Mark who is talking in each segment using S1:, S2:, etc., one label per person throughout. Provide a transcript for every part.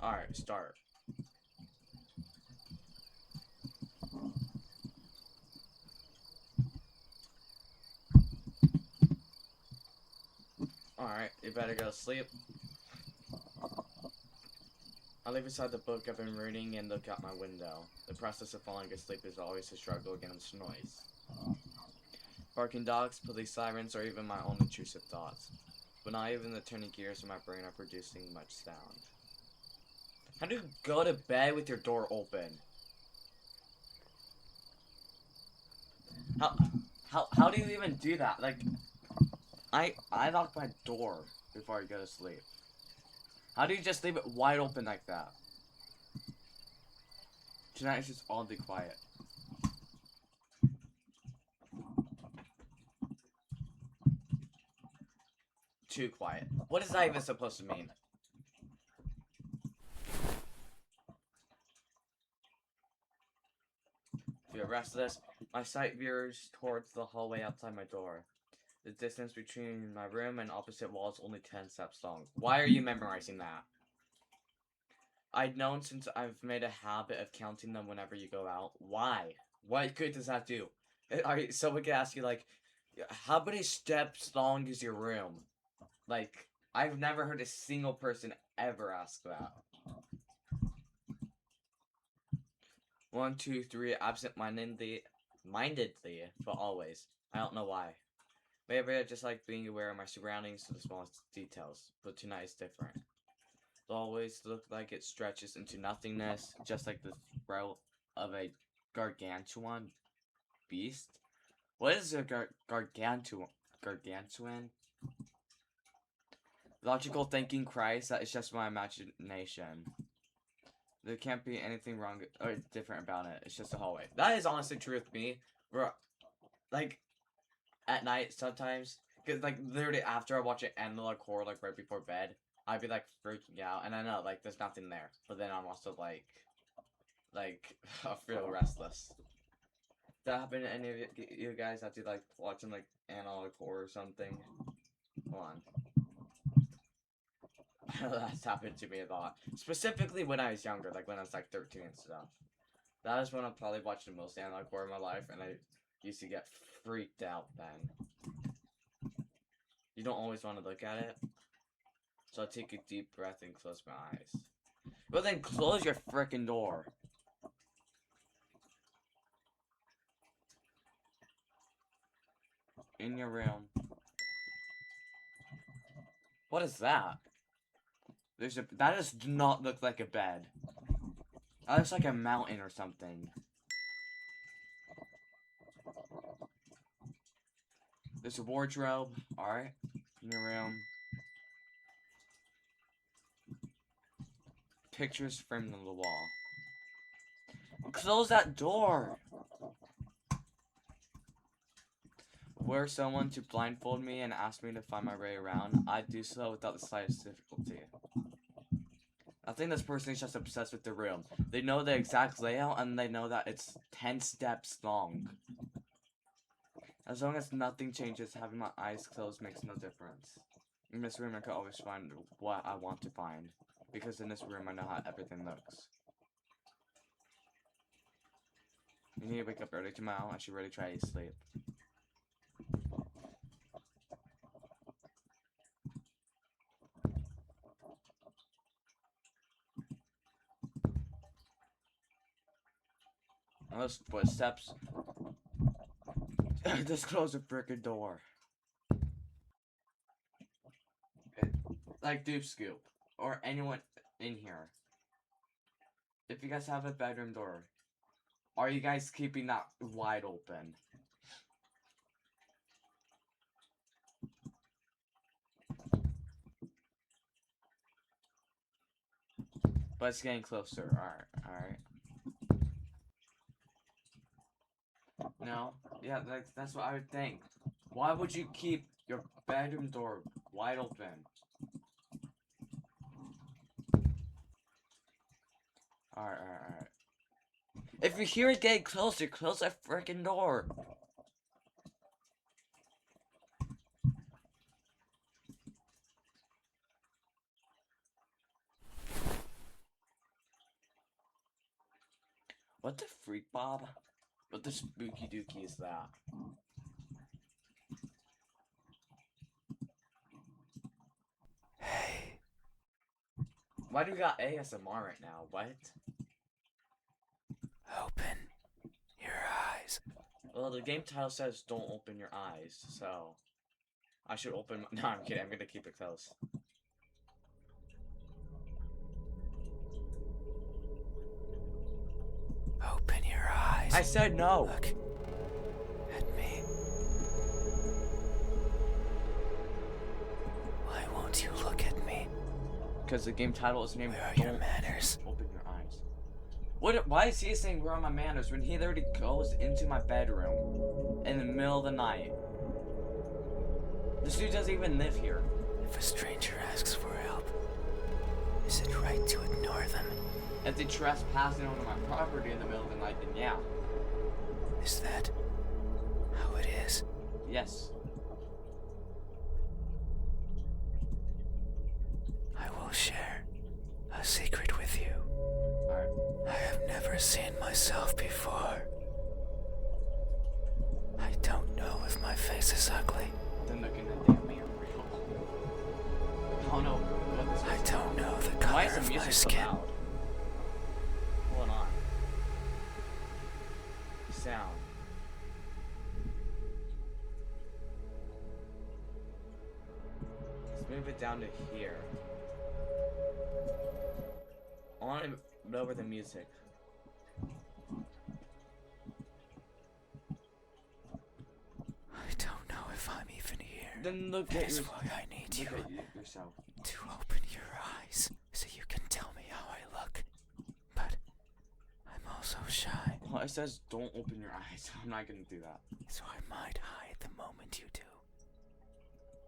S1: Alright, start. Alright, you better go to sleep. I lay beside the book I've been reading and look out my window. The process of falling asleep is always a struggle against noise. Barking dogs, police sirens, or even my own intrusive thoughts. But not even the turning gears in my brain are producing much sound. How do you go to bed with your door open? How how do you even do that? Like I lock my door before I go to sleep. How do you just leave it wide open like that? Tonight it's just all be quiet. Too quiet. What is that even supposed to mean? If you're restless, my sight veers towards the hallway outside my door. The distance between my room and opposite wall is only 10 steps long. Why are you memorizing that? I'd known since I've made a habit of counting them whenever you go out. Why? What good does that do? Someone could ask you, like, how many steps long is your room? Like, I've never heard a single person ever ask that. 1, 2, 3, absent-mindedly, but always. I don't know why. Maybe I just like being aware of my surroundings to the smallest details, but tonight is different. It always look like it stretches into nothingness, just like the throat of a gargantuan beast. What is a gargantuan? Logical thinking cries that it's just my imagination. There can't be anything wrong or different about it. It's just a hallway. That is honestly true with me. Bro, like, at night sometimes, because, like, literally after I watch an analog horror, like, right before bed, I'd be, like, freaking out. And I know, like, there's nothing there. But then I'm also, like, I feel restless. That happened to any of you guys after, like, watching, like, analog horror or something? Hold on. That's happened to me a lot. Specifically when I was younger, like when I was like 13 and stuff. That is when I probably watched the most analog horror in my life, and I used to get freaked out then. You don't always want to look at it. So I take a deep breath and close my eyes. Well then close your frickin' door. In your room. What is that? That does not look like a bed. That looks like a mountain or something. There's a wardrobe, alright, in your room. Pictures framed on the wall. Close that door! Were someone to blindfold me and ask me to find my way around, I'd do so without the slightest difficulty. I think this person is just obsessed with the room. They know the exact layout and they know that it's 10 steps long. As long as nothing changes, having my eyes closed makes no difference. In this room, I can always find what I want to find. Because in this room, I know how everything looks. You need to wake up early tomorrow. I should really try to sleep. Those footsteps. Just close the frickin' door. Like Dupe Scoop. Or anyone in here. If you guys have a bedroom door, are you guys keeping that wide open? But it's getting closer. Alright. No? Yeah, that's what I would think. Why would you keep your bedroom door wide open? Alright. If you hear it getting closer, close that freaking door. What the freak, Bob? What the spooky dookie is that?
S2: Hey.
S1: Why do you got ASMR right now? What?
S2: Open your eyes.
S1: Well, the game title says don't open your eyes, so I should open. No, I'm kidding. I'm gonna keep it close.
S2: Open your eyes.
S1: I said no.
S2: Look at me. Why won't you look at me?
S1: Because the game title is named
S2: Where are
S1: Don't
S2: your manners?
S1: Open Your Eyes. What? Why is he saying where are my manners when he literally goes into my bedroom in the middle of the night? This dude doesn't even live here.
S2: If a stranger asks for help, is it right to ignore them?
S1: If they trespassing onto my property in the middle of the night, then yeah.
S2: Is that how it is?
S1: Yes.
S2: I will share a secret with you.
S1: Alright.
S2: I have never seen myself before. I don't know if my face is ugly.
S1: Then look in the damn mirror. Oh no. What is
S2: I
S1: this?
S2: don't know the
S1: Why
S2: color
S1: is the
S2: of my
S1: music so
S2: skin.
S1: loud? Hold on. Sound. Let's move it down to here. I want to lower the music.
S2: I don't know if I'm even here.
S1: Then look
S2: That
S1: at
S2: is
S1: your,
S2: why I need you
S1: look at yourself.
S2: to open your eyes so you can tell me how I look. But I'm also shy,
S1: Well, it says don't open your eyes. I'm not gonna do that.
S2: so I might hide the moment you do.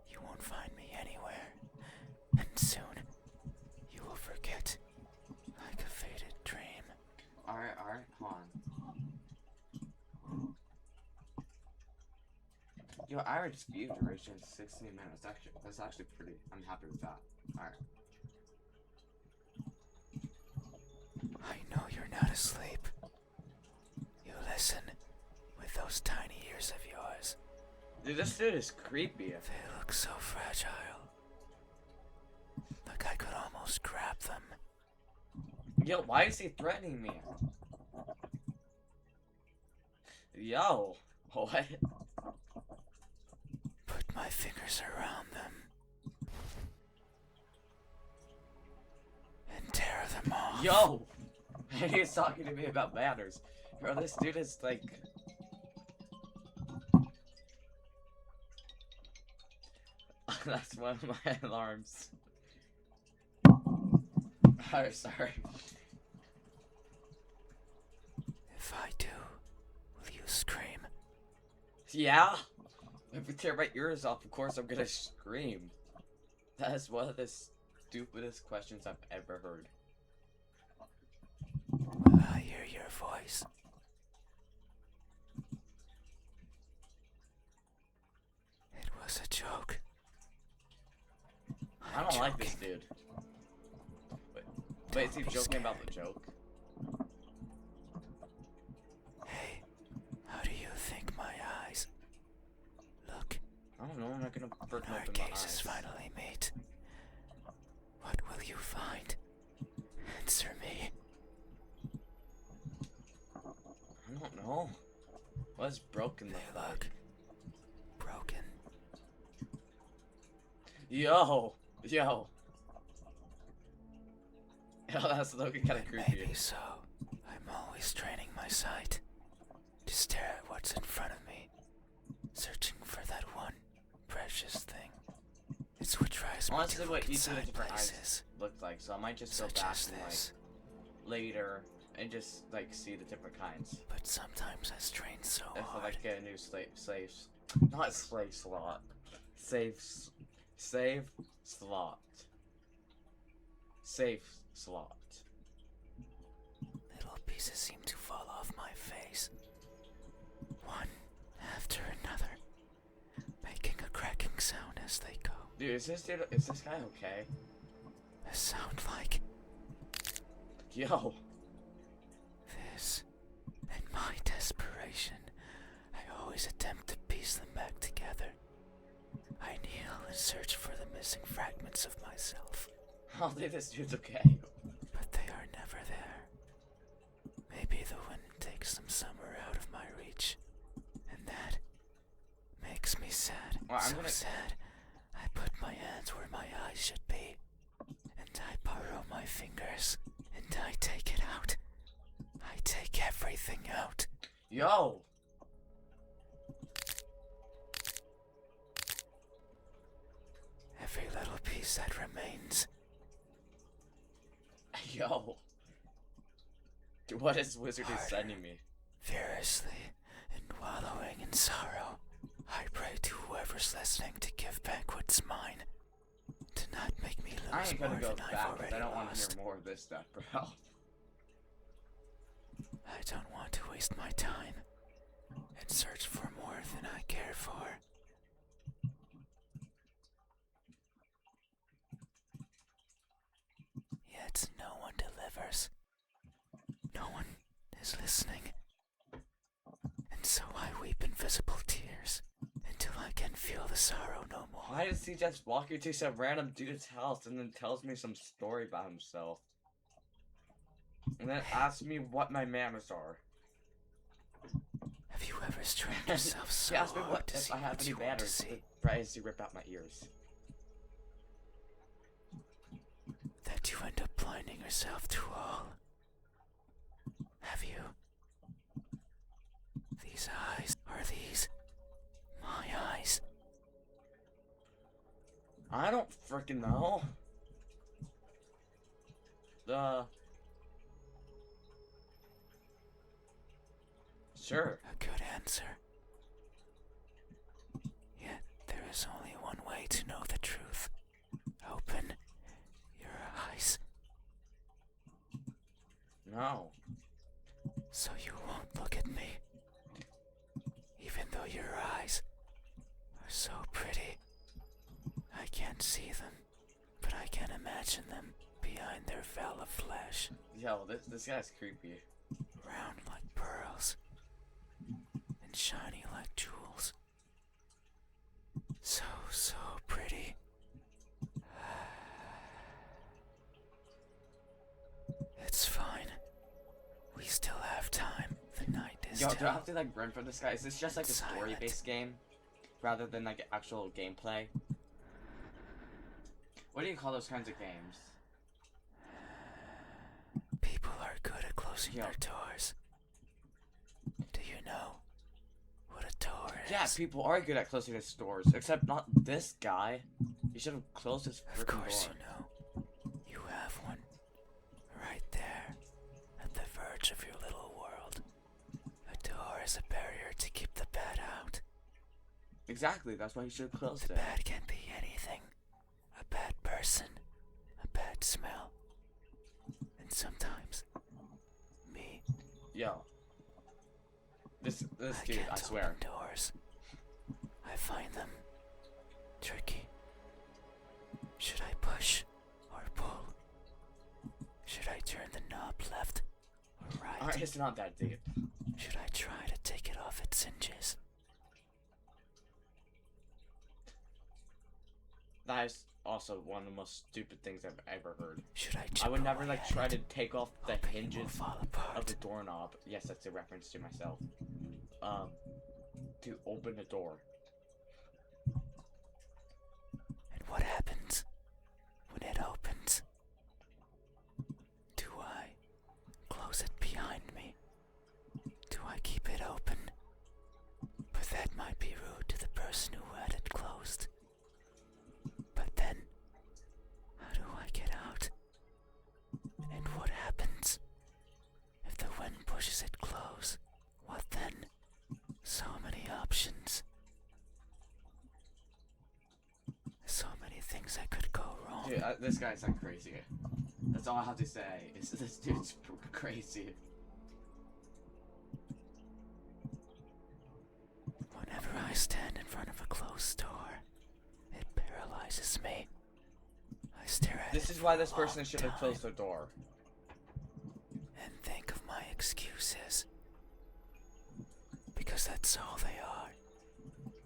S2: You won't find me anywhere, and soon you will forget, like a faded dream.
S1: Alright, hold on. Yo, average view duration is 16 minutes. That's actually pretty. I'm happy with that. Alright.
S2: I know you're not asleep. You listen with those tiny ears of yours.
S1: Dude, this dude is creepy.
S2: They look so fragile. Like I could almost grab them.
S1: Yo, why is he threatening me? Yo, what?
S2: Put my fingers around them. And tear them off.
S1: Yo! He's talking to me about manners. Bro, this dude is like... That's one of my alarms. Oh, sorry.
S2: If I do, will you scream?
S1: Yeah? If we tear my ears off, of course I'm gonna scream. That is one of the stupidest questions I've ever heard.
S2: Will I hear your voice? It was a joke.
S1: I don't like this dude. Wait, is he joking about the joke?
S2: Hey, how do you think my eyes look?
S1: I don't know, I'm not gonna
S2: When
S1: freaking
S2: our
S1: open my
S2: gaze is
S1: eyes.
S2: finally meet, what will you find? Answer me.
S1: I don't know. What's broken
S2: They
S1: look like?
S2: look broken.
S1: Yo! Yo! Yo, that's looking kinda
S2: And
S1: creepy.
S2: maybe so. I'm always training my sight to stare at what's in front of me, searching for that one precious thing. It's what drives me
S1: Honestly,
S2: to
S1: what
S2: look
S1: each of the
S2: inside
S1: different
S2: places,
S1: eyes look like, so I might just go
S2: such
S1: back
S2: as
S1: and like
S2: this.
S1: later and just like see the different kinds.
S2: But sometimes I strain so
S1: If I
S2: hard.
S1: like get a new not slave slot, save slot, safe slot.
S2: Little pieces seem to fall off my face, one after another, making a cracking sound as they go.
S1: Dude, is this guy okay?
S2: A sound like
S1: Yo,
S2: this situation, I always attempt to piece them back together. I kneel and search for the missing fragments of myself.
S1: I don't think this dude's okay.
S2: But they are never there. Maybe the wind takes them somewhere out of my reach. And that makes me sad.
S1: Well,
S2: Sad. I put my hands where my eyes should be. And I borrow my fingers. And I take it out. I take everything out.
S1: Yo!
S2: Every little piece that remains.
S1: Yo. Dude, what is Wizard is
S2: Harder.
S1: sending me?
S2: Furiously and wallowing in sorrow, I pray to whoever's listening to give back what's mine. To not make me lose
S1: I ain't gonna
S2: more
S1: go
S2: than
S1: back
S2: I've
S1: because
S2: already
S1: I don't want to
S2: lost.
S1: hear more of this stuff, bro.
S2: I don't want to waste my time and search for more than I care for. Yet no one delivers. No one is listening. And so I weep invisible tears until I can feel the sorrow no more.
S1: Why does he just walk you to some random dude's house and then tells me some story about himself? And then asks me what my manners are.
S2: Have you ever strained yourself so
S1: He asked me
S2: hard
S1: what
S2: to
S1: if
S2: see
S1: I have
S2: what
S1: any
S2: you want to
S1: manners.
S2: see
S1: Tries to rip out my ears.
S2: that you end up blinding yourself to all? Have you? These eyes, are these my eyes?
S1: I don't freaking know. Sure.
S2: A good answer. Yet there is only one way to know the truth. Open your eyes
S1: No.
S2: so you won't look at me. Even though your eyes are so pretty, I can't see them, but I can imagine them behind their veil of flesh,
S1: Yo, this guy's creepy.
S2: round like pearls and shiny like jewels. So pretty. It's fine. We still have time. The night is
S1: Yo, do I
S2: still.
S1: have to like run from this guy? Is this just like a
S2: Silent.
S1: story-based game? Rather than like actual gameplay? What do you call those kinds of games?
S2: People are good at closing
S1: Yo.
S2: their doors. Do you know what a door is?
S1: Yeah, people are good at closing his doors, except not this guy. He should have closed his
S2: Of
S1: freaking
S2: course
S1: door.
S2: you know. You have one. Right there. At the verge of your little world. A door is a barrier to keep the bad out.
S1: Exactly, that's why he should have closed
S2: The
S1: it.
S2: bad can be anything. A bad person. A bad smell. And sometimes me.
S1: Yo. This
S2: I
S1: dude,
S2: can't
S1: I swear.
S2: open doors. I find them tricky. Should I push or pull? Should I turn the knob left or right?
S1: Alright, it's not that deep.
S2: Should I try to take it off its hinges?
S1: That is also one of the most stupid things I've ever heard.
S2: Should I
S1: I
S2: chip
S1: would never
S2: away
S1: like
S2: at
S1: try
S2: it,
S1: to take off the
S2: hoping it will
S1: hinges
S2: fall
S1: of
S2: apart?
S1: the doorknob. Yes, that's a reference to myself. To open the door.
S2: And what happens when it opens? Do I close it behind me? Do I keep it open? But that might be rude to the person who had it closed. But then, how do I get out? And what happens if the wind pushes it close? What then? So many options. So many things that could go wrong.
S1: Dude, this guy's like crazy. That's all I have to say. Is this dude's crazy.
S2: Whenever I stand in front of a closed door, it paralyzes me. I stare at
S1: This
S2: it
S1: is why
S2: for a
S1: this person
S2: long
S1: should have
S2: time
S1: closed the door.
S2: and think of my excuses. Because that's all they are.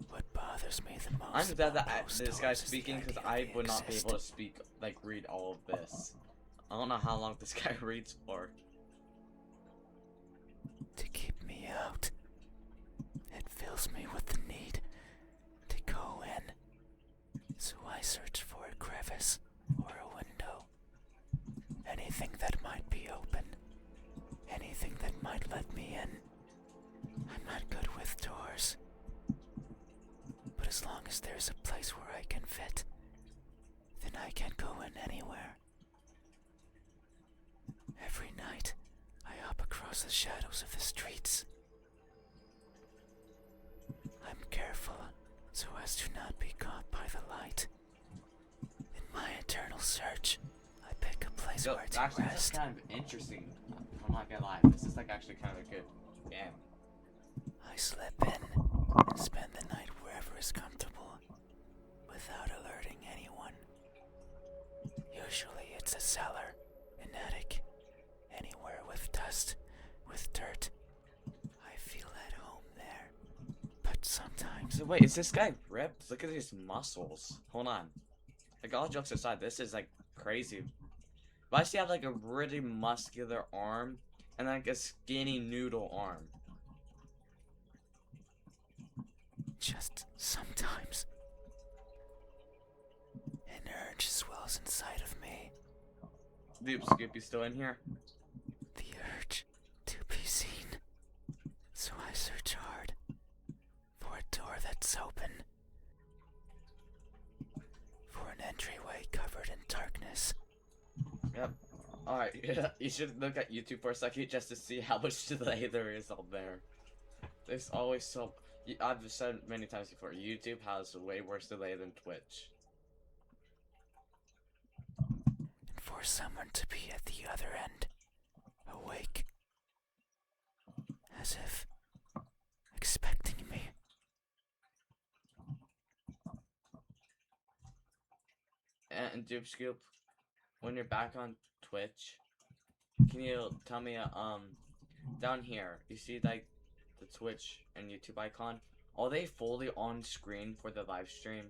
S2: What bothers me the most
S1: I'm glad that
S2: about those
S1: this guy's
S2: stories is the
S1: speaking because
S2: idea
S1: I
S2: they
S1: would not be
S2: exist.
S1: able to speak, like, read all of this. I don't know how long this guy reads for.
S2: To keep me out. It fills me with the need to go in. So I search for a crevice or a window. Anything that might be open. Anything that might let me in. I'm not good with doors. But as long as there's a place where I can fit, then I can go in anywhere. Every night, I hop across the shadows of the streets. I'm careful so as to not be caught by the light. In my eternal search, I pick a place
S1: So,
S2: where to
S1: actually, this is
S2: rest.
S1: kind of interesting. I'm not gonna lie. This is, like, actually kind of a good game.
S2: I slip in and spend the night wherever is comfortable, without alerting anyone. Usually it's a cellar, an attic, anywhere with dust, with dirt. I feel at home there. But sometimes
S1: So wait, is this guy ripped? Look at his muscles. Hold on. Like, all jokes aside, this is, like, crazy. Why does he have, like, a really muscular arm and, like, a skinny noodle arm?
S2: just sometimes an urge swells inside of me.
S1: Dude, Scoopy's still in here?
S2: The urge to be seen. So I search hard for a door that's open. For an entryway covered in darkness.
S1: Yep. Alright, you should look at YouTube for a second just to see how much delay there is on there. There's always so... I've said many times before, YouTube has way worse delay than Twitch.
S2: And for someone to be at the other end, awake, as if expecting me.
S1: And Dupe Scoop, when you're back on Twitch, can you tell me, down here, you see, like, the Twitch and YouTube icon? Are they fully on screen for the live stream?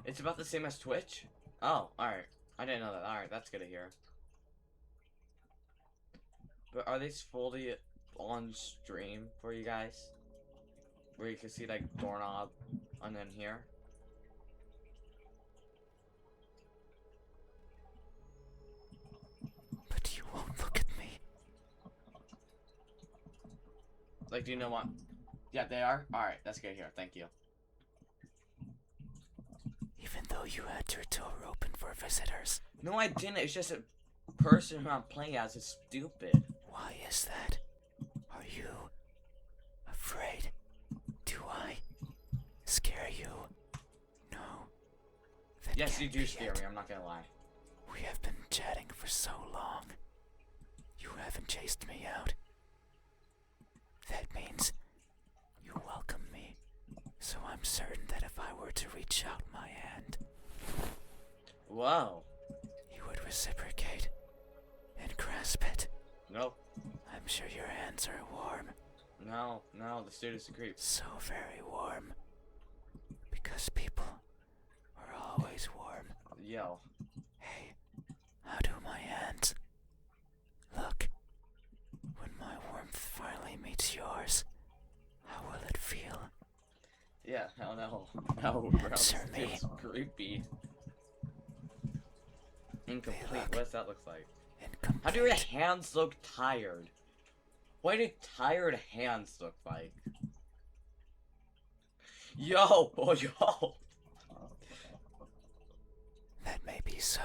S1: It's about the same as Twitch? Oh, alright. I didn't know that. Alright, that's good to hear. But are these fully on stream for you guys? Where you can see, like, doorknob and then here?
S2: But you won't look at me.
S1: Like, do you know what? Yeah, they are? Alright, that's good here. Thank you.
S2: Even though you had your door open for visitors.
S1: No, I didn't. It's just a person who I'm playing as is stupid.
S2: Why is that? Are you afraid? Do I scare you? No. That
S1: Yes, you
S2: can't
S1: do
S2: be
S1: scare
S2: it.
S1: me. I'm not gonna lie.
S2: We have been chatting for so long. You haven't chased me out. That means you welcome me. So I'm certain that if I were to reach out my hand,
S1: Whoa.
S2: you would reciprocate and grasp it.
S1: Nope.
S2: I'm sure your hands are warm.
S1: No, the student's a creep.
S2: So very warm. Because people are always warm.
S1: Yo.
S2: Hey, how do my hands? Look, when my warmth finally meets yours, how will it feel?
S1: Yeah, hell no. No, bro. This
S2: Answer me.
S1: dude's creepy. Incomplete.
S2: look
S1: What does that look like?
S2: Incomplete.
S1: How do your hands look tired? What do tired hands look like? Yo, oh yo.
S2: That may be so.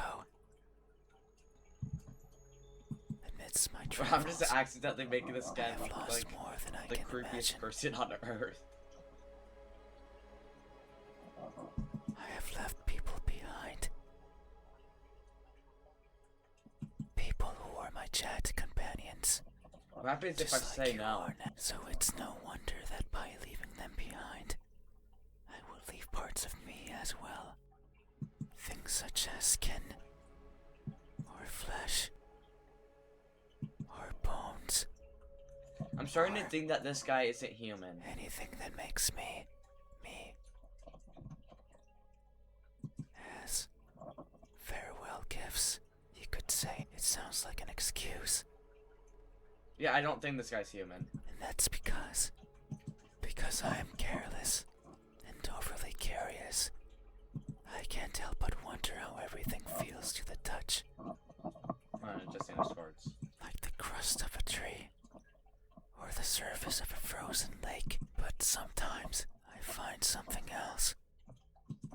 S2: Amidst my
S1: Bro,
S2: travels,
S1: I'm just accidentally making this
S2: I
S1: guy
S2: have
S1: look
S2: lost
S1: like
S2: more than I
S1: the
S2: can
S1: creepiest
S2: imagine.
S1: person on earth.
S2: I have left people behind. People who were my chat companions.
S1: What happens if I
S2: Just like
S1: say
S2: you
S1: no?
S2: are now. So it's no wonder that by leaving them behind, I will leave parts of me as well. Things such as skin or flesh.
S1: I'm starting to
S2: Or
S1: think that this guy isn't human.
S2: anything that makes me, me. As farewell gifts, you could say. It sounds like an excuse.
S1: Yeah, I don't think this guy's human.
S2: And that's because I am careless and overly curious. I can't help but wonder how everything feels to the touch.
S1: Just in his words.
S2: Like the crust of a tree, or the surface of a frozen lake. But sometimes I find something else,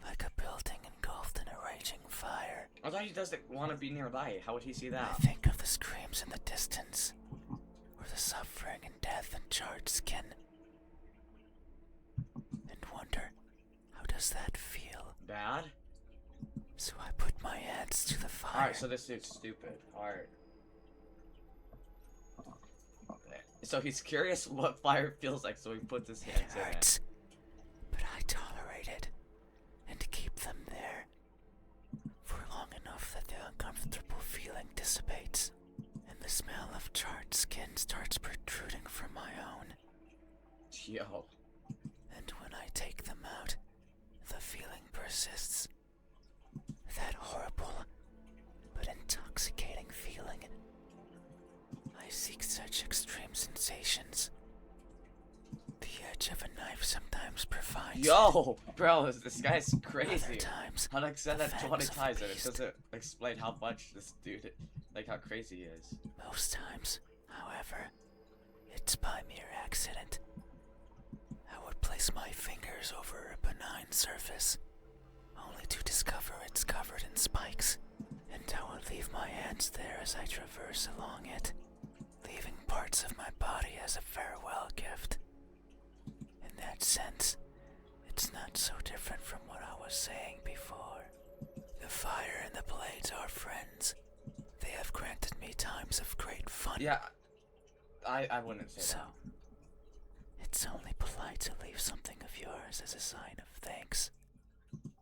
S2: like a building engulfed in a raging fire.
S1: I thought he doesn't want to be nearby. How would he see
S2: I
S1: that?
S2: think of the screams in the distance, or the suffering and death and charred skin, and wonder, how does that feel?
S1: Bad?
S2: So I put my hands to the fire.
S1: Alright, so this dude's stupid. Alright. So he's curious what fire feels like, so he puts his hands in it.
S2: Hurts, but I tolerate it, and keep them there for long enough that the uncomfortable feeling dissipates, and the smell of charred skin starts protruding from my own.
S1: Yo.
S2: And when I take them out, the feeling persists. That horrible but intoxicating feeling. I seek such extreme sensations. The edge of a knife sometimes provides.
S1: Yo! Bro, this guy's
S2: Other
S1: crazy.
S2: times,
S1: How to say
S2: the
S1: that
S2: fangs
S1: 20
S2: of a
S1: times and it
S2: beast.
S1: doesn't explain how much this dude, like how crazy he is.
S2: Most times, however, it's by mere accident. I would place my fingers over a benign surface, only to discover it's covered in spikes, and I would leave my hands there as I traverse along it, leaving parts of my body as a farewell gift. In that sense, it's not so different from what I was saying before. The fire and the blades are friends. They have granted me times of great fun.
S1: Yeah, I wouldn't say
S2: So,
S1: that.
S2: it's only polite to leave something of yours as a sign of thanks.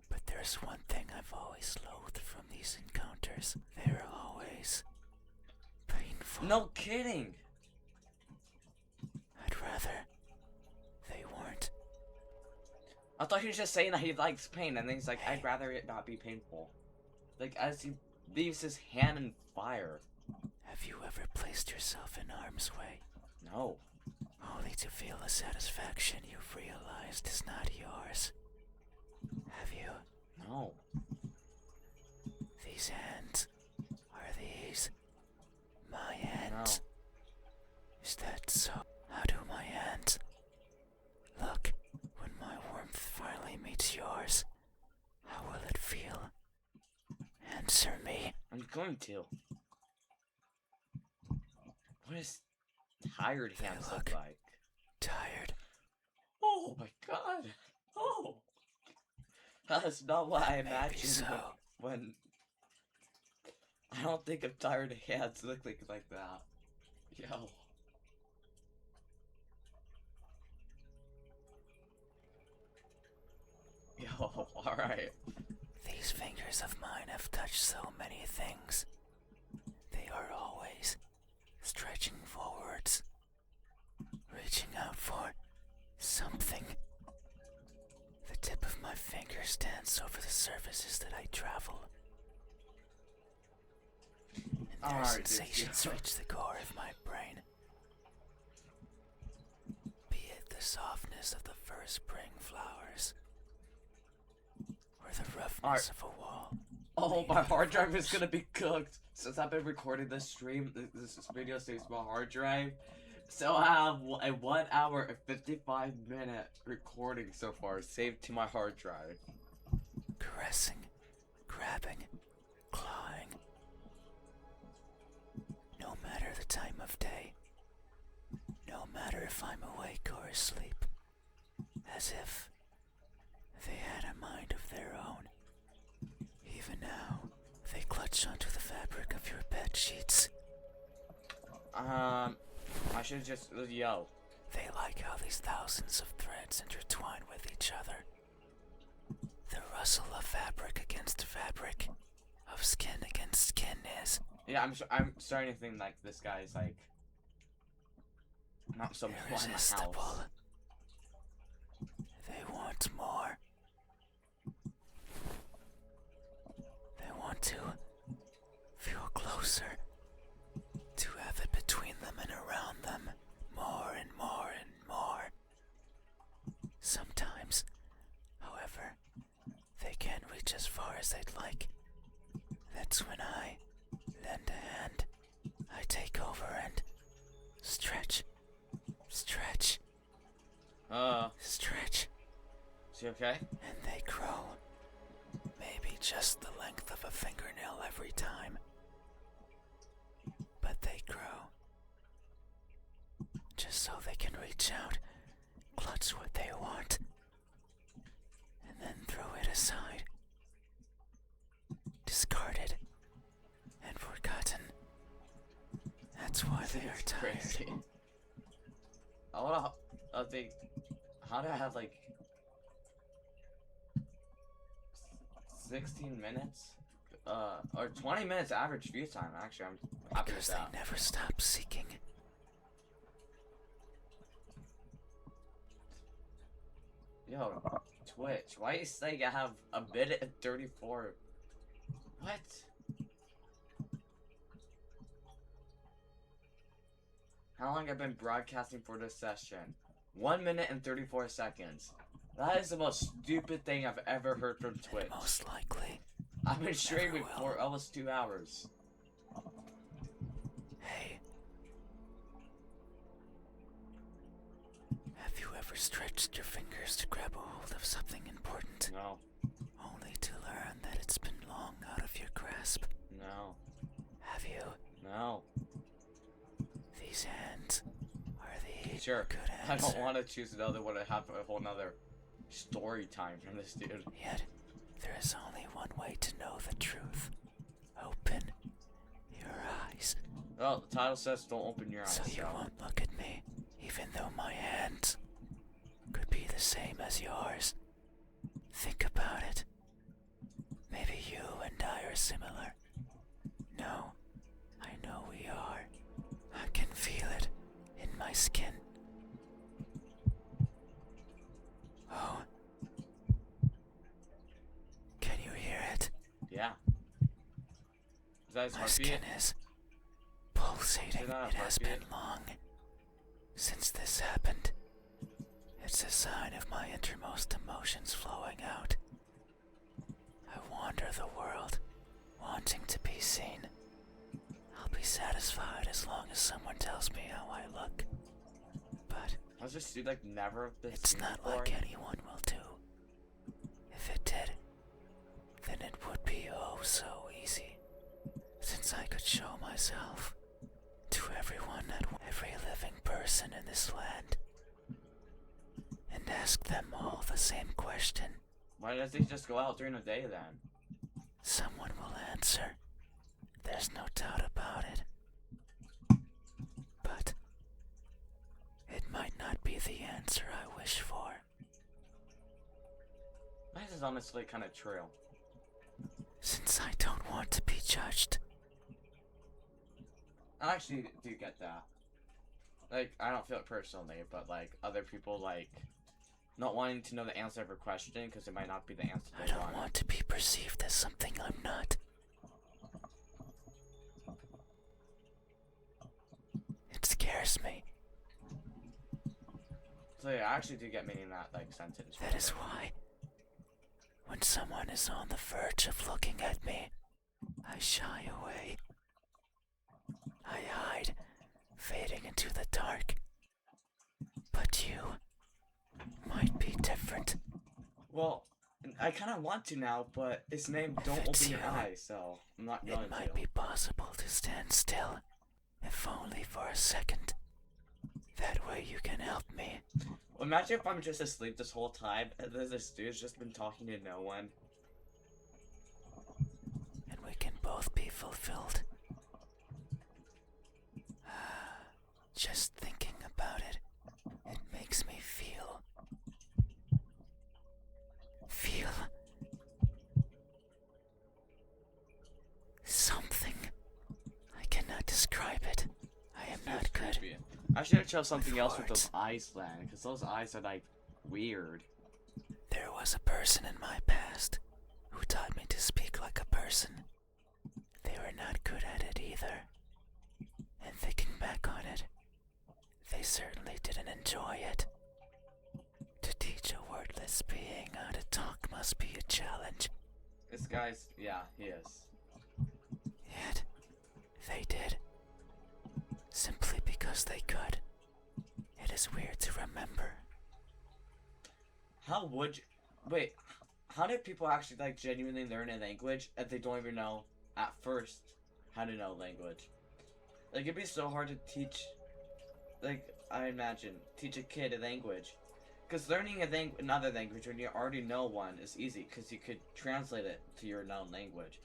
S2: But there's one thing I've always loathed from these encounters. They're always painful.
S1: No kidding!
S2: I'd rather they weren't.
S1: I thought he was just saying that he likes pain, and then he's like, I'd rather it not be painful. Like, as he leaves his hand in fire.
S2: Have you ever placed yourself in harm's way,
S1: No.
S2: only to feel a satisfaction you've realized is not yours? Have you?
S1: No.
S2: These hands, are these my hands? Is that so? How do my hands look when my warmth finally meets yours? How will it feel? Answer me.
S1: I'm going to. What does tired
S2: They
S1: hands
S2: look
S1: look like?
S2: tired.
S1: Oh my god! Oh! That's not what I
S2: Maybe
S1: imagined
S2: so.
S1: when... I don't think of tired hands looking like that. Yo. Yo, alright.
S2: These fingers of mine have touched so many things. They are always stretching forwards, reaching out for something. The tip of my fingers dance over the surfaces that I travel. And their
S1: Alright, dude,
S2: sensations
S1: yeah.
S2: reach the core of my brain. Be it the softness of the first spring flowers, or the roughness
S1: Alright.
S2: of a wall.
S1: Oh, my hard drive is gonna be cooked. Since I've been recording this stream, this video saves my hard drive. So I have a 1 hour and 55-minute recording so far saved to my hard drive.
S2: Caressing, grabbing, clawing. No matter the time of day, no matter if I'm awake or asleep, as if they had a mind of their own. Even now, they clutch onto the fabric of your bed sheets.
S1: I should just, yo.
S2: They like how these thousands of threads intertwine with each other. The rustle of fabric against fabric, of skin against skin is.
S1: Yeah, I'm starting to think like this guy's like Not someone in my
S2: irresistible.
S1: house.
S2: They want more. They want to feel closer, to have it between them and around them, more and more and more. Sometimes, however, they can't reach as far as they'd like. That's when I lend a hand. I take over and stretch, stretch, stretch,
S1: Is he okay?
S2: and they grow. Maybe just the length of a fingernail every time. But they grow. Just so they can reach out, clutch what they want, and then throw it aside. Discarded and forgotten. That's why they are tired.
S1: Crazy. I wanna think. How do I have like 16 minutes? Or 20 minutes average view time? Actually, I'm happy with
S2: Because
S1: that.
S2: they never stop seeking.
S1: Yo, Twitch. Why you saying I have a minute and 34? What? How long have I been broadcasting for this session? 1 minute and 34 seconds. That is the most stupid thing I've ever heard from Twitch.
S2: And most likely,
S1: I've been streaming
S2: will.
S1: for almost 2 hours.
S2: hey, have you ever stretched your fingers to grab a hold of something important,
S1: No.
S2: only to learn that it's been long out of your grasp?
S1: No.
S2: Have you?
S1: No.
S2: These hands are the
S1: Sure.
S2: good
S1: I
S2: answer.
S1: don't want to choose another one and have a whole nother story time from this dude.
S2: Yet, there is only one way to know the truth. Open your eyes.
S1: Well, the title says don't open your eyes.
S2: So you won't look at me, even though my hands could be the same as yours. Think about it. Maybe you and I are similar. No, I know we are. I can feel it in my skin. Oh. Can you hear it?
S1: Yeah. Is that his
S2: My
S1: heartbeat?
S2: skin is pulsating.
S1: Is that a
S2: It has been
S1: heartbeat?
S2: long since this happened. It's a sign of my innermost emotions flowing out. I wander the world, wanting to be seen. I'll be satisfied as long as someone tells me how I look. But
S1: Has this dude like never been
S2: it's
S1: seen
S2: not
S1: before?
S2: like anyone will do. If it did, then it would be oh so easy, since I could show myself to everyone and every living person in this land, and ask them all the same question.
S1: Why does he just go out during the day then?
S2: Someone will answer. There's no doubt about it. But it might not be the answer I wish for.
S1: That is honestly kind of true.
S2: Since I don't want to be judged.
S1: I actually do get that. Like, I don't feel it personally, but like other people like not wanting to know the answer of a question because it might not be the answer
S2: I
S1: they
S2: don't want to be perceived as something I'm not. It scares me.
S1: So yeah, I actually do get meaning that like sentence.
S2: That is why, when someone is on the verge of looking at me, I shy away. I hide, fading into the dark. But you might be different.
S1: Well, I kind of want to now, but it's named Don't
S2: it's
S1: Open Your
S2: you,
S1: Eyes, so I'm not going
S2: It might
S1: to.
S2: be possible to stand still, if only for a second. That way you can help me.
S1: Well, imagine if I'm just asleep this whole time and then this dude's just been talking to no one.
S2: And we can both be fulfilled. Just thinking about it, it makes me feel something. I cannot describe it. I am not good.
S1: Creepy. I should have chose something else with
S2: words.
S1: those eyes then, because those eyes are like weird.
S2: There was a person in my past who taught me to speak like a person. They were not good at it either. And thinking back on it, they certainly didn't enjoy it. To teach a wordless being how to talk must be a challenge.
S1: This guy's, yeah, he is.
S2: Yet, they did. Simply because they could. It is weird to remember.
S1: How would you, wait, how did people actually like genuinely learn a language if they don't even know at first how to know language? Like it'd be so hard to teach, like I imagine, teach a kid a language. Because learning another language when you already know one is easy because you could translate it to your known language.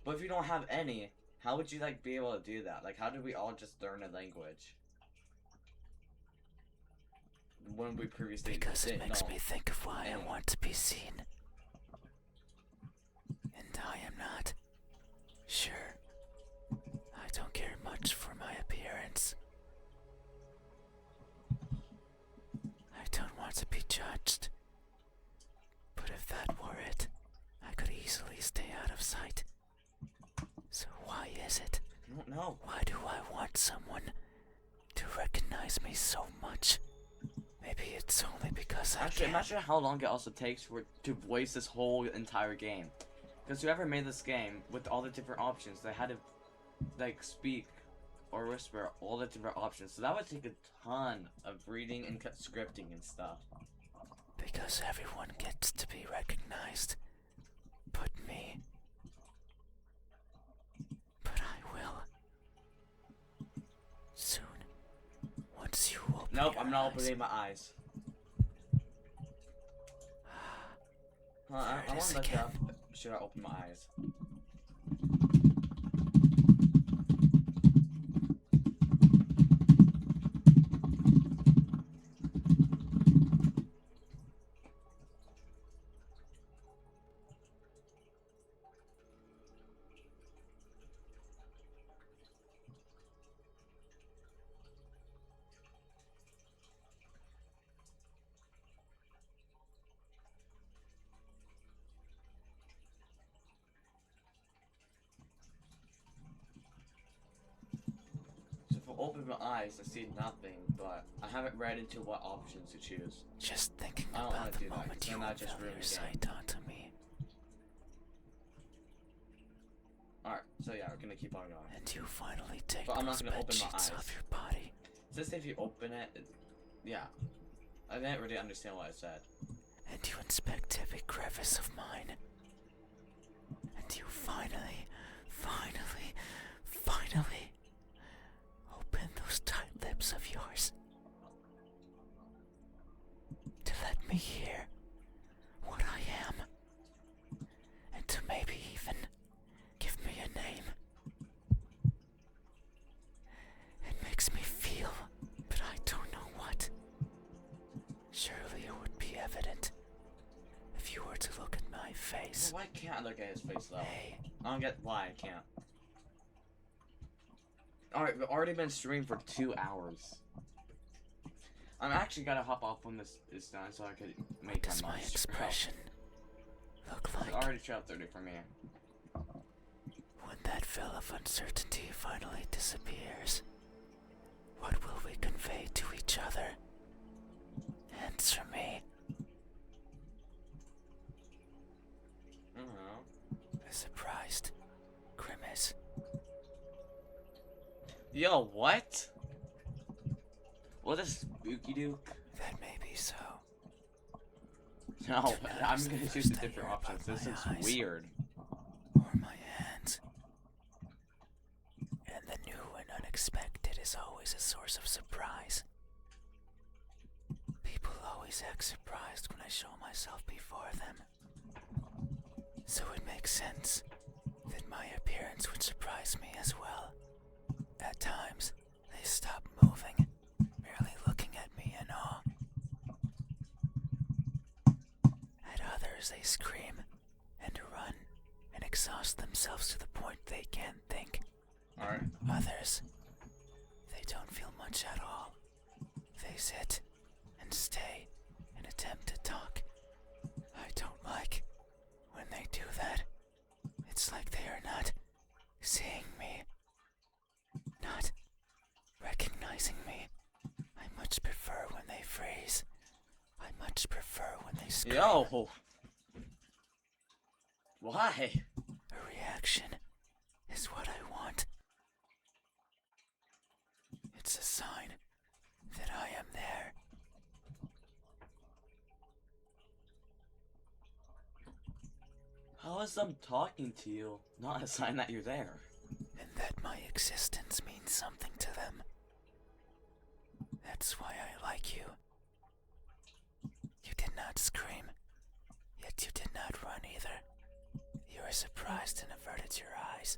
S1: But if you don't have any, how would you like be able to do that? Like how did we all just learn a language when we previously
S2: Because it
S1: didn't
S2: makes
S1: know
S2: me think of why
S1: any?
S2: I want to be seen. And I am not. Sure, I don't care much for my appearance. I don't want to be judged. But if that were it, I could easily stay out of sight. So why is it?
S1: I don't know.
S2: Why do I want someone to recognize me so much? Maybe it's only because I
S1: Actually,
S2: can.
S1: imagine how long it also takes for to voice this whole entire game. Because whoever made this game with all the different options, they had to like speak or whisper all the different options. So that would take a ton of reading and scripting and stuff.
S2: Because everyone gets to be recognized. But me. But I will. Soon. Once you open
S1: Nope,
S2: your
S1: I'm not
S2: eyes.
S1: opening my eyes.
S2: There
S1: I
S2: it
S1: want
S2: is
S1: to look
S2: again.
S1: up. Should I open my eyes? So if I open my eyes, I see nothing, but I haven't read into what options to choose.
S2: Just thinking
S1: I don't wanna
S2: about the
S1: do that, 'cause
S2: moment you
S1: then that just
S2: unveil
S1: ruined
S2: your
S1: the game.
S2: sight onto me.
S1: Alright, so yeah, we're gonna keep on going.
S2: And you finally take
S1: But I'm not
S2: those
S1: gonna
S2: bed
S1: open my
S2: sheets
S1: eyes.
S2: off your body.
S1: Does this say if you open it? Yeah. I didn't really understand what it said.
S2: And you inspect every crevice of mine. And you finally open those tight lips of yours. To let me hear what I am. And to maybe even give me a name. It makes me feel, but I don't know what. Surely it would be evident if you were to look at my face.
S1: Well, why can't I look at his face though?
S2: Hey,
S1: I don't get why I can't. Alright, we've already been streaming for 2 hours. I'm actually gonna hop off when this is done so I could
S2: what
S1: make
S2: does
S1: my
S2: my
S1: mom
S2: expression look
S1: It's
S2: like
S1: already shot 30 for me.
S2: when that veil of uncertainty finally disappears? What will we convey to each other? Answer me.
S1: I don't know.
S2: A surprised grimace.
S1: Yo, what? What a spooky duke.
S2: That may be so.
S1: No,
S2: Do not
S1: I'm
S2: say
S1: gonna choose
S2: first
S1: the
S2: that
S1: different
S2: you're
S1: options.
S2: above
S1: This
S2: my
S1: looks
S2: eyes.
S1: weird.
S2: Or my hands. And the new and unexpected is always a source of surprise. People always act surprised when I show myself before them. So it makes sense that my appearance would surprise me as well. At times, they stop moving, merely looking at me in awe. At others, they scream and run and exhaust themselves to the point they can't think.
S1: Alright.
S2: Others, they don't feel much at all. They sit and stay and attempt to talk. I don't like when they do that. It's like they are not seeing me, not recognizing me. I much prefer when they freeze. I much prefer when they scream.
S1: Yo! Why?
S2: A reaction is what I want. It's a sign that I am there.
S1: How is them talking to you not a sign that you're there?
S2: And that my existence means something to them. That's why I like you. You did not scream, yet you did not run either. You were surprised and averted your eyes,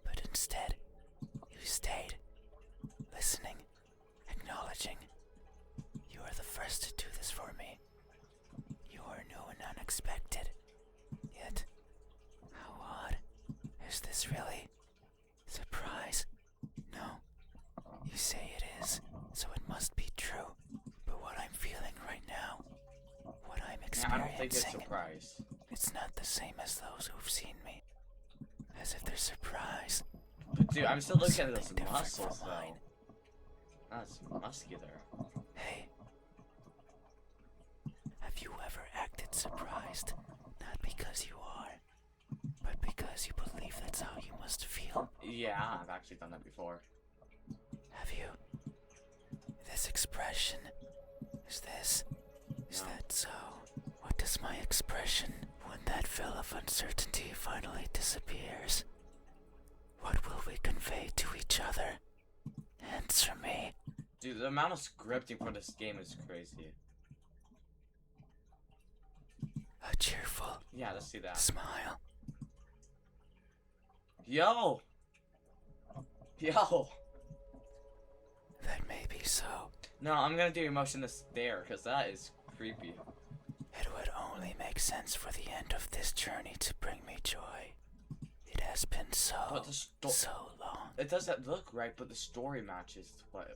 S2: but instead, you stayed, listening, acknowledging. You are the first to do this for me. You are new and unexpected. Yet, how odd. Is this really surprise? No. You say it is, so it must be true. But what I'm feeling right now, what I'm experiencing,
S1: I don't think it's surprise.
S2: It's not the same as those who've seen me. As if they're surprised.
S1: But dude, I'm still looking at those
S2: Something different
S1: muscles
S2: from mine.
S1: though. That's muscular.
S2: Hey. Have you ever acted surprised? Not because you are, but because you believe that's how you must feel.
S1: Yeah, I've actually done that before.
S2: Have you? This expression. Is
S1: No.
S2: that so? What does my expression, when that veil of uncertainty finally disappears? What will we convey to each other? Answer me.
S1: Dude, the amount of scripting for this game is crazy.
S2: A cheerful
S1: Yeah, let's see that.
S2: smile.
S1: Yo! Yo!
S2: That may be so.
S1: No, I'm gonna do emotionless stare, because that is creepy.
S2: It would only make sense for the end of this journey to bring me joy. It has been
S1: But the
S2: so long.
S1: It doesn't look right, but the story matches what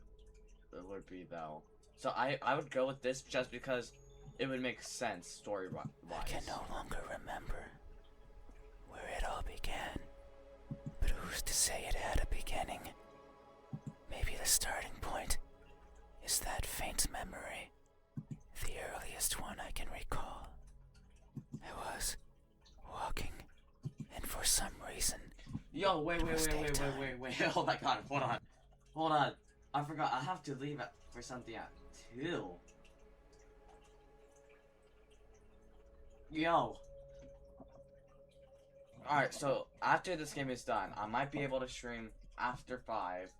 S1: it would be, though. So I would go with this just because it would make sense story-wise.
S2: I can no longer remember where it all began. But who's to say it had a beginning? Maybe the starting point is that faint memory, the earliest one I can recall. I was walking, and for some reason,
S1: Yo, wait. Oh my god, hold on. I forgot. I have to leave for something at 2. Yo. Alright, so after this game is done, I might be able to stream after 5.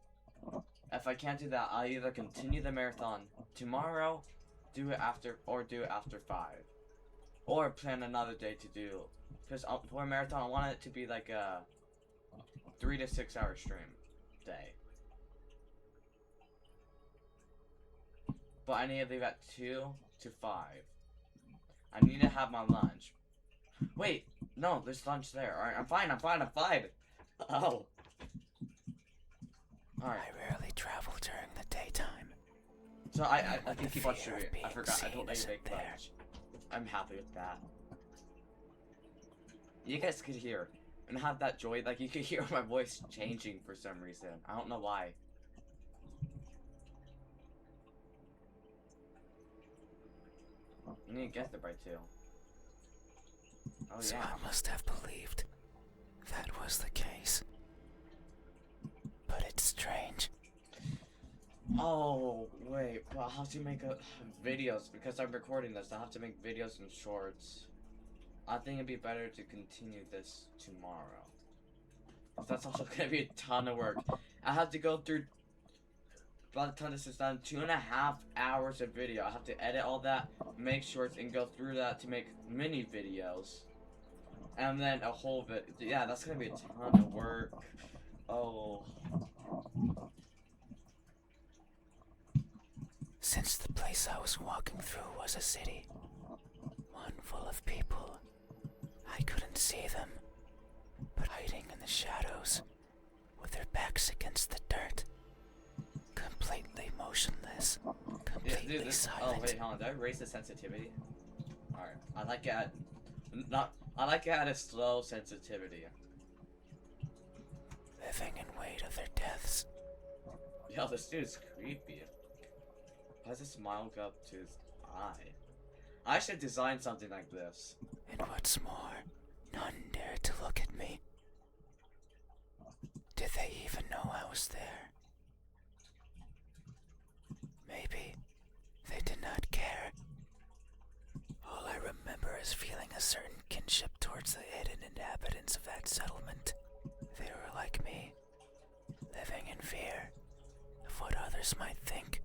S1: If I can't do that, I'll either continue the marathon tomorrow, do it after 5. Or plan another day to do. Because for a marathon, I want it to be like a 3 to 6 hour stream day. But I need to leave at 2 to 5. I need to have my lunch. Wait, no, there's lunch there. Alright, I'm fine. Oh. Alright.
S2: I rarely travel during the daytime.
S1: So I
S2: When
S1: can
S2: the
S1: keep on
S2: fear
S1: streaming.
S2: of being
S1: I forgot. I
S2: seen
S1: don't need to
S2: isn't
S1: make
S2: there.
S1: lunch. I'm happy with that. You guys could hear and have that joy. Like, you could hear my voice changing for some reason. I don't know why. You need to get there by 2. Oh,
S2: So
S1: yeah.
S2: I must have believed that was the case. But it's strange.
S1: Oh, wait. Well, I'll have to make videos because I'm recording this. I'll have to make videos and shorts. I think it'd be better to continue this tomorrow. That's also gonna be a ton of work. I have to go through, by the time this is done, 2.5 hours of video. I have to edit all that, make shorts, and go through that to make mini videos. And then a whole yeah, that's gonna be a ton of work. Oh.
S2: Since the place I was walking through was a city, one full of people, I couldn't see them, but hiding in the shadows, with their backs against the dirt, completely motionless,
S1: Yeah,
S2: completely
S1: dude, this. Oh
S2: silent.
S1: wait, hold on. Did I raise the sensitivity? All right. I like it at not. I like it at a slow sensitivity.
S2: Living in wait of their deaths.
S1: Yo, this dude's creepy. Why does a smile go up to his eye? I should design something like this.
S2: And what's more, none dared to look at me. Did they even know I was there? Maybe they did not care. All I remember is feeling a certain kinship towards the hidden inhabitants of that settlement. They were like me, living in fear of what others might think.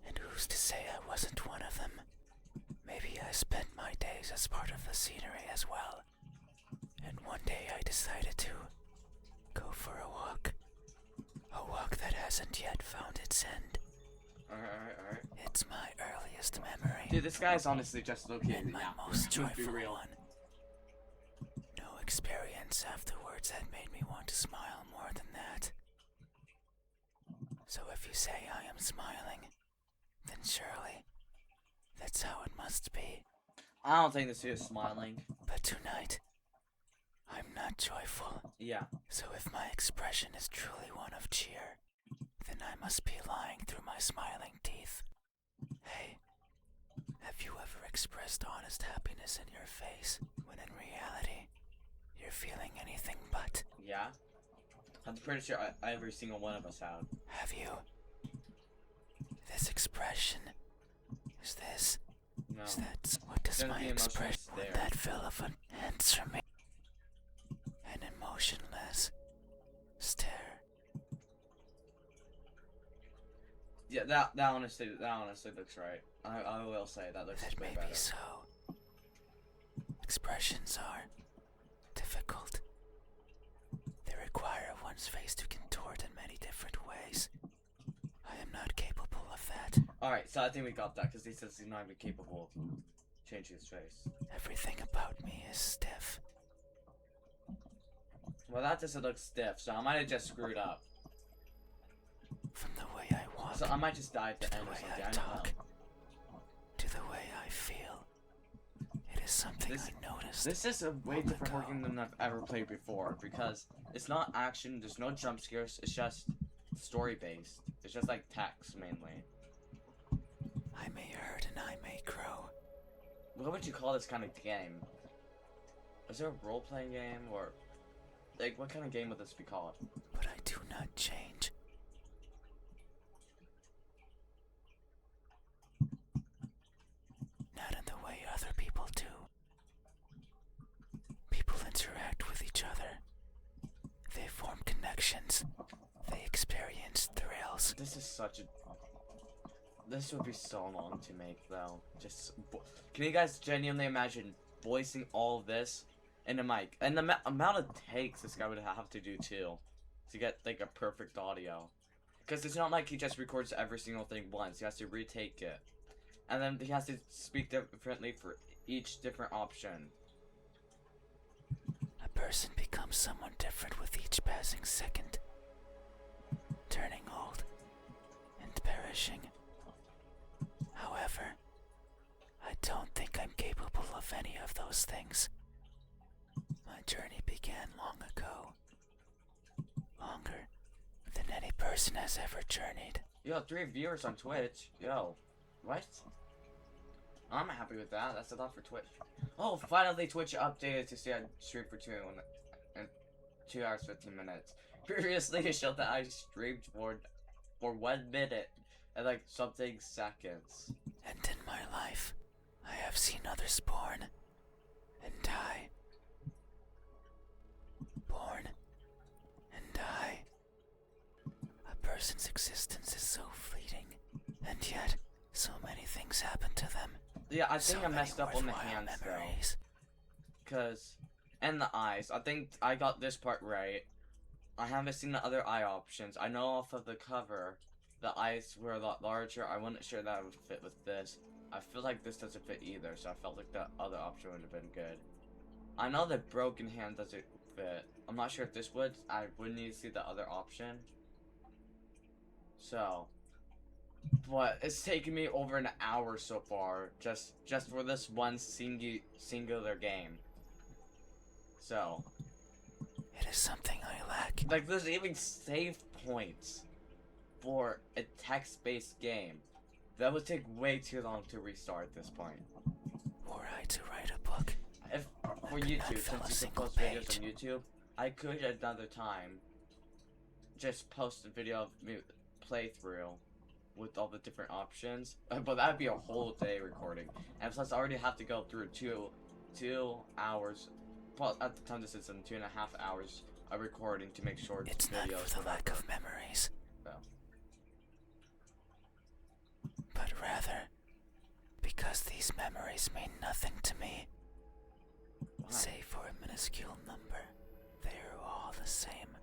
S2: And who's to say I wasn't one of them? Maybe I spent my days as part of the scenery as well. And one day I decided to go for a walk. A walk that hasn't yet found its end.
S1: Alright.
S2: It's my earliest memory.
S1: Dude, this guy's honestly just located.
S2: And my
S1: Yeah,
S2: most
S1: to be
S2: joyful
S1: real.
S2: one. No experience afterwards had made me want to smile more than that. So if you say I am smiling, then surely that's how it must be.
S1: I don't think this dude is smiling.
S2: But tonight, I'm not joyful.
S1: Yeah.
S2: So if my expression is truly one of cheer, then I must be lying through my smiling teeth. Hey, have you ever expressed honest happiness in your face when in reality you're feeling anything but?
S1: Yeah. I'm pretty sure every single one of us have.
S2: Have you? This expression, is this?
S1: No.
S2: Is that what does
S1: Gonna
S2: my
S1: be emotional
S2: expression?
S1: stare.
S2: Would that fill of an answer me? An emotionless stare.
S1: Yeah, that honestly looks right. I will say that looks
S2: That
S1: way
S2: may
S1: better.
S2: be so. Expressions are difficult. They require one's face to contort in many different ways. I am not capable of that.
S1: Alright, so I think we got that because he says he's not even capable of changing his face.
S2: Everything about me is stiff.
S1: Well, that doesn't look stiff, so I might have just screwed up.
S2: From the way I walk,
S1: So I might just die at
S2: to
S1: the
S2: the
S1: end or
S2: way
S1: something.
S2: I
S1: I don't
S2: talk,
S1: know.
S2: to the way I feel. It is something
S1: This-
S2: I noticed.
S1: This is a way
S2: Oh my
S1: different
S2: God.
S1: working than I've ever played before because it's not action, there's no jump scares, it's just story based. It's just like text mainly.
S2: I may hurt and I may grow.
S1: What would you call this kind of game? Is there a role playing game or like what kind of game would this be called?
S2: But I do not change. Not in the way other people do. People interact with each other. They form connections. They experience thrills.
S1: This is such a. This would be so long to make though. Can you guys genuinely imagine voicing all of this in a mic and the amount of takes this guy would have to do too to get like a perfect audio? Because it's not like he just records every single thing once. He has to retake it, and then he has to speak differently for each different option.
S2: A person becomes someone different with each passing second, turning old and perishing. However, I don't think I'm capable of any of those things. My journey began long ago. Longer than any person has ever journeyed.
S1: Yo, 3 viewers on Twitch. Yo, what? I'm happy with that. That's a lot for Twitch. Oh, finally Twitch updated to say I streamed for 2 hours 15 minutes. Previously, it showed that I streamed for 1 minute and like something seconds.
S2: And in my life, I have seen others born and die. Born and die. A person's existence is so fleeting, and yet so many things happen to them.
S1: Yeah, I think
S2: So
S1: I messed
S2: many
S1: up on the
S2: worthwhile
S1: hands
S2: memories.
S1: though. And the eyes. I think I got this part right. I haven't seen the other eye options. I know off of the cover, the eyes were a lot larger. I wasn't sure that would fit with this. I feel like this doesn't fit either, so I felt like the other option would have been good. I know the broken hand doesn't fit. I'm not sure if this would. I would need to see the other option. So, but it's taken me over an hour so far, just for this one singular game. So,
S2: It is something I lack.
S1: like, there's even save points for a text-based game. That would take way too long to restart at this point.
S2: Were I to write a book,
S1: If for
S2: could not
S1: YouTube,
S2: fill a
S1: since you can
S2: single
S1: post videos
S2: page.
S1: on YouTube, I could at another time just post a video of me playthrough with all the different options. But that'd be a whole day recording, and plus I already have to go through two hours. Well, at the time this is in 2.5 hours of recording to make sure
S2: it's not
S1: videos
S2: for the lack of memories,
S1: So.
S2: but rather because these memories mean nothing to me.
S1: Why?
S2: Save for a minuscule number, they are all the same,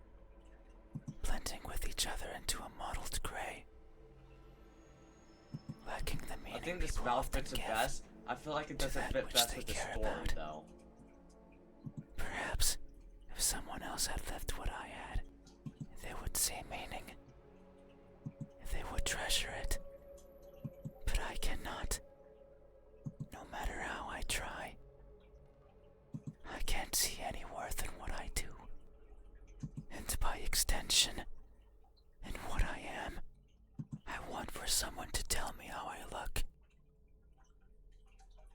S2: blending with each other into a mottled gray, lacking the meaning
S1: I think this
S2: people
S1: mouth
S2: often
S1: fits it
S2: give.
S1: best. I feel like it
S2: to
S1: doesn't
S2: that
S1: fit
S2: which
S1: best
S2: they
S1: with the
S2: care
S1: story
S2: about.
S1: though.
S2: Perhaps if someone else had lived what I had, they would see meaning. They would treasure it. But I cannot. No matter how I try. I can't see any worth in what I do. And by extension, in what I am. I want for someone to tell me how I look.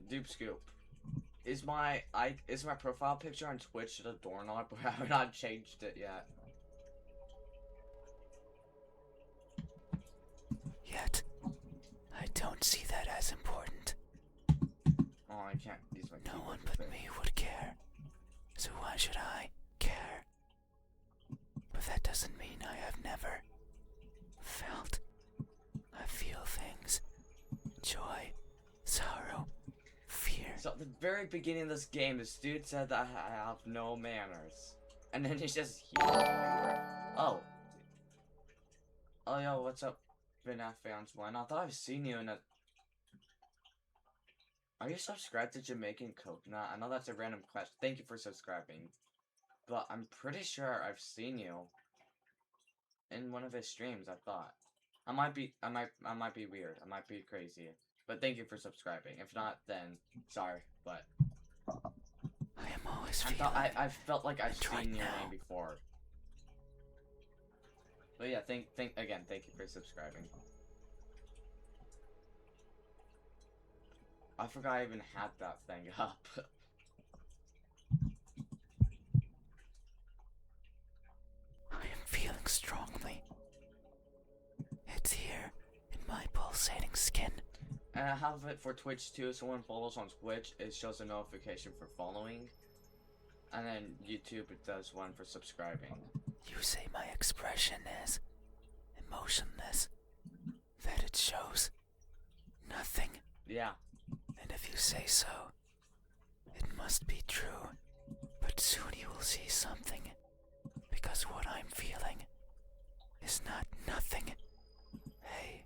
S1: Dupe Scoop. Is my profile picture on Twitch a doorknob? I have not changed it yet.
S2: Yet, I don't see that as important.
S1: Oh, I can't use my
S2: No
S1: keyboard
S2: one
S1: for
S2: but
S1: this.
S2: me would care. So why should I care? But that doesn't mean I have never felt. I feel things. Joy, sorrow, fear.
S1: So at the very beginning of this game, this dude said that I have no manners. And then he's just here. Oh. Oh, yo, what's up, FNAF fans? One. I thought I've seen you in a... Are you subscribed to Jamaican Coconut? I know that's a random question. Thank you for subscribing. But I'm pretty sure I've seen you in one of his streams, I thought. I might be weird. I might be crazy. But thank you for subscribing. If not, then sorry. But
S2: I am always feeling.
S1: I felt like I've
S2: and right
S1: seen your
S2: now.
S1: name before. But yeah, thank you for subscribing. I forgot I even had that thing up.
S2: I am feeling strongly. It's here, in my pulsating skin.
S1: And I have it for Twitch too. Someone follows on Twitch, it shows a notification for following. And then YouTube, it does one for subscribing.
S2: You say my expression is emotionless. That it shows nothing.
S1: Yeah.
S2: And if you say so, it must be true. But soon you will see something. Because what I'm feeling is not nothing. Hey,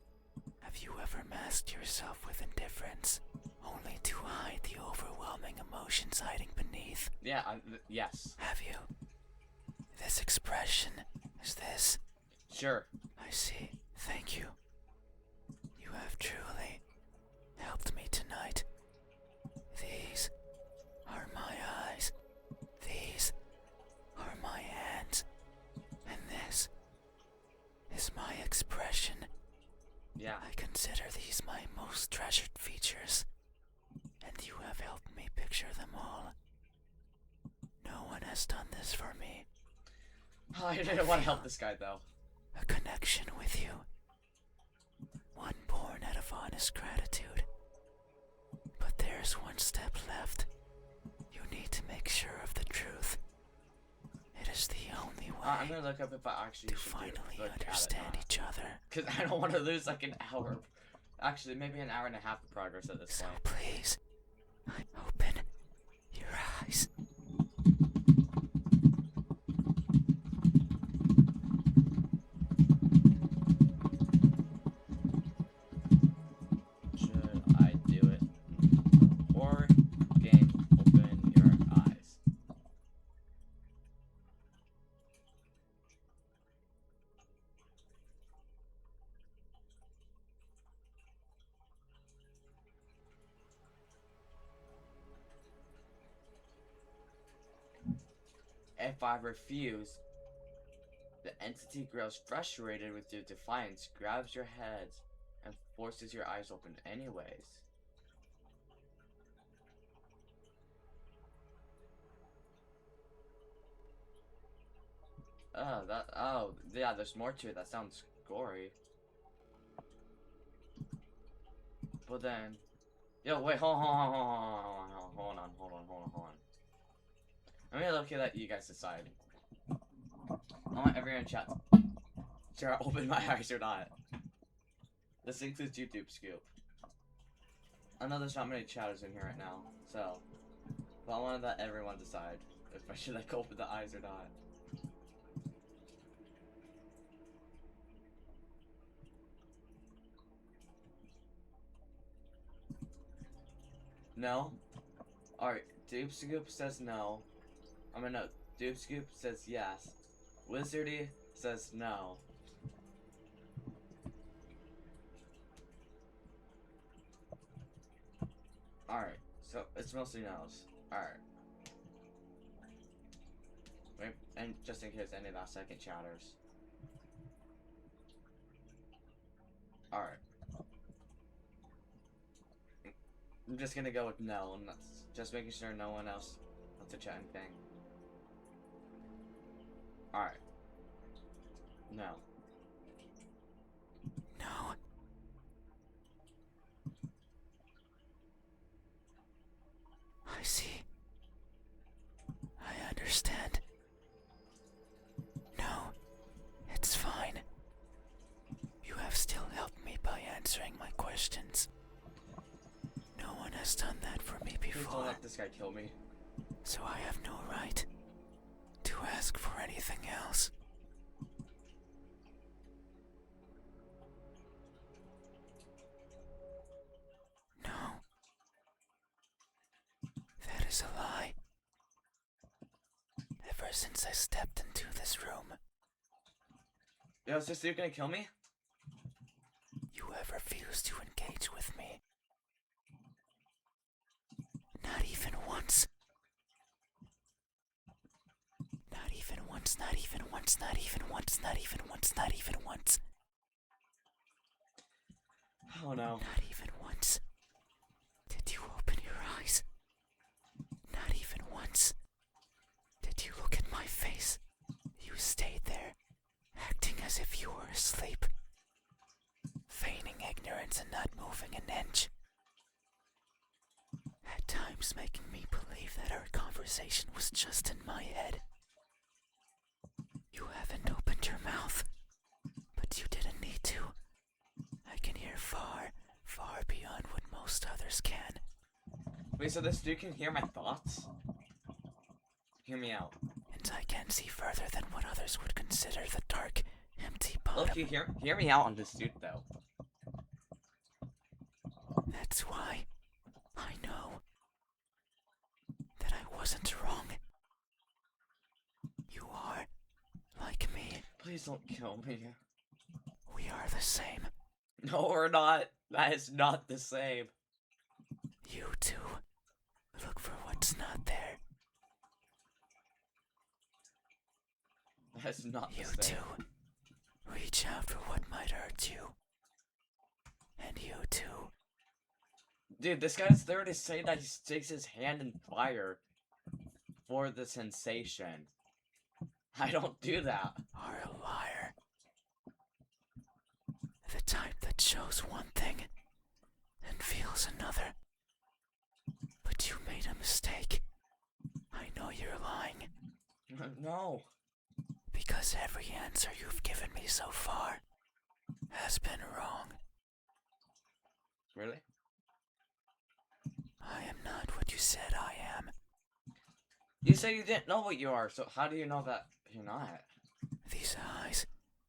S2: have you ever masked yourself with indifference, only to hide the overwhelming emotions hiding beneath?
S1: Yeah, yes.
S2: Have you? This expression is this.
S1: Sure.
S2: I see. Thank you. You have truly helped me tonight. These are my eyes. These are my hands. And this is my expression.
S1: Yeah.
S2: I consider these my most treasured features. And you have helped me picture them all. No one has done this for me.
S1: I didn't want to help this guy though.
S2: A connection with you. One born out of honest gratitude. But there's one step left. You need to make sure of the truth. It is the only way
S1: I'm gonna look up if I actually
S2: to
S1: should
S2: finally understand each other.
S1: Because I don't want to lose like an hour. Actually, maybe an hour and a half of progress at this
S2: So
S1: point.
S2: please, open your eyes.
S1: Should I do it? Or game, open your eyes. If I refuse, the entity grows frustrated with your defiance, grabs your head, and forces your eyes open anyways. Oh, yeah, there's more to it. That sounds gory. But then, yo, wait, hold on. I'm gonna look at you guys decide. I want everyone in chat. Should I open my eyes or not? This includes YouTube Scoop. I know there's not many chatters in here right now, so, but I want to let everyone decide if I should like open the eyes or not. No? Alright, Dupe Scoop says no. I mean, no, Dupe Scoop says yes. Wizardy says no. Alright, so it's mostly no's. Alright. Wait, and just in case any last second chatters. Alright. I'm just gonna go with no, and that's just making sure no one else wants to chat anything. Alright. No.
S2: No. I see. I understand. No, it's fine. You have still helped me by answering my questions. No one has done that for me
S1: Please don't
S2: before,
S1: let this guy kill me.
S2: so I have no right to ask for anything else. No. That is a lie. Ever since I stepped into this room,
S1: Yo, is this dude gonna kill me?
S2: you have refused to engage with me. Not even once. Not even once, not even once, not even once, not even once, not even once.
S1: Oh no.
S2: Not even once did you open your eyes. Not even once did you look at my face. You stayed there, acting as if you were asleep, feigning ignorance and not moving an inch. At times making me believe that our conversation was just in my head. You haven't opened your mouth, but you didn't need to. I can hear far, far beyond what most others can.
S1: Wait, so this dude can hear my thoughts? Hear me out.
S2: And I can see further than what others would consider the dark, empty bottom.
S1: Look, you hear me out on this dude though.
S2: That's why I know that I wasn't wrong. You are like me.
S1: Please don't kill me.
S2: We are the same.
S1: No, we're not. That is not the same.
S2: You too. Look for what's not there.
S1: That's not
S2: You
S1: the same.
S2: too. Reach out for what might hurt you. And you too.
S1: Dude, this guy's there to say that he sticks his hand in fire for the sensation. I don't do that.
S2: Are a liar. The type that shows one thing and feels another. But you made a mistake. I know you're lying.
S1: No.
S2: Because every answer you've given me so far has been wrong.
S1: Really?
S2: I am not what you said I am.
S1: You say you didn't know what you are, so how do you know that you're not?
S2: These eyes,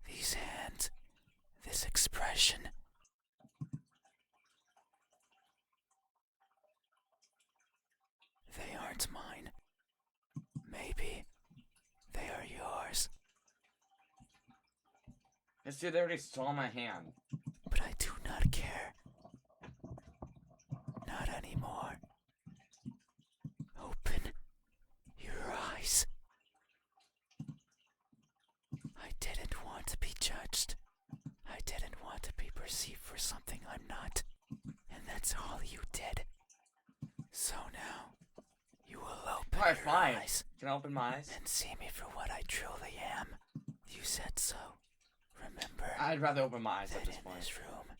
S2: these hands, this expression. They aren't mine. Maybe they are yours.
S1: This dude already saw my hand.
S2: But I do not care. Not anymore. Open your eyes. didn't want to be judged. I didn't want to be perceived for something I'm not. And that's all you did. So now, you will open
S1: Alright,
S2: your
S1: fine.
S2: eyes
S1: Can I open my eyes?
S2: and see me for what I truly am. You said so. Remember,
S1: I'd rather open my eyes at
S2: that
S1: this
S2: in
S1: point.
S2: this room,